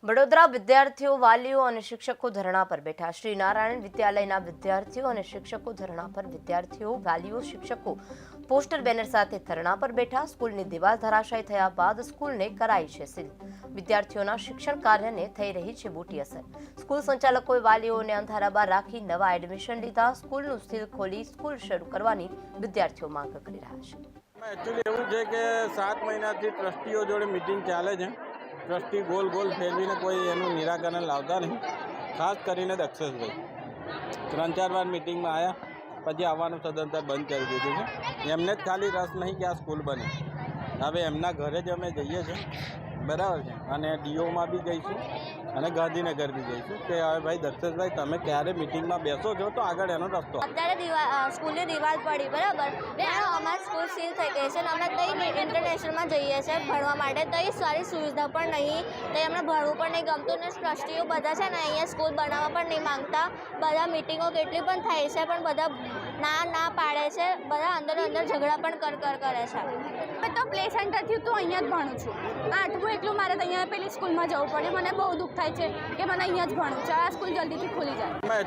વડોદરા વિદ્યાર્થીઓ, વાલીઓ અને શિક્ષકો ધરણા પર બેઠા। શ્રી નારાયણ વિદ્યાલયના વિદ્યાર્થીઓ અને શિક્ષકો ધરણા પર। વિદ્યાર્થીઓ, વાલીઓ, શિક્ષકો પોસ્ટર બેનર સાથે ધરણા પર બેઠા। સ્કૂલની દિવાલ ધરાશાયી થયા બાદ સ્કૂલને કરાઈ છે સીલ। વિદ્યાર્થીઓના શિક્ષણ કાર્યને થઈ રહી છે મોટી અસર। સ્કૂલ સંચાલકોએ વાલીઓને અંધારામાં રાખી નવા એડમિશન લીધા। સ્કૂલનું સીલ ખોલી સ્કૂલ શરૂ કરવાની વિદ્યાર્થીઓ માંગ કરી રહ્યા છે। एक्चुअली એવું છે કે 7 મહિનાથી ટ્રસ્ટીઓ જોડે મીટિંગ ચાલે છે। ટ્રસ્ટી ગોલ ગોલ ફેરવીને કોઈ એનું નિરાકરણ લાવતા નહીં। ખાસ કરીને દક્ષેશભાઈ 3-4 વાર મીટિંગમાં આવ્યા, પછી આવવાનું સદંતર બંધ કરી દીધું છે। એમને જ ખાલી રસ નહીં કે આ સ્કૂલ બને। હવે એમના ઘરે જ અમે જઈએ છીએ, બરાબર છે, અને ડીઓમાં બી જઈશું અને ગાંધીનગર બી જઈશું કે હવે ભાઈ દક્ષેશભાઈ તમે ક્યારે મીટિંગમાં બેસો છો તો આગળ એનો રસ્તો। અત્યારે સ્કૂલની દિવાલ પડી, બરાબર, અમારી સ્કૂલ સીલ થઈ ગઈ છે અને અમે કંઈ ઇન્ટરનેશનલમાં જઈએ છીએ ભણવા માટે, તો એ સારી સુવિધા પણ નહીં, તો અમને ભણવું પણ નહીં ગમતું ને ટ્રસ્ટીઓ બધા છે ને અહીંયા સ્કૂલ બનાવવા પણ નહીં માંગતા। બધા મિટિંગો કેટલી પણ થાય છે પણ બધા ના પાડે છે, બધા અંદર ઝઘડા પણ કરે છે। મેં તો પ્લે સેન્ટરથી તો અહીંયા જ ભણું છું, 8મું એટલું મારે તો અહીંયા પેલી સ્કૂલમાં જવું પડે। મને બહુ દુઃખ થાય છે કે મને અહીંયા જ ભણવું છે, આ સ્કૂલ જલ્દીથી ખુલી જાય।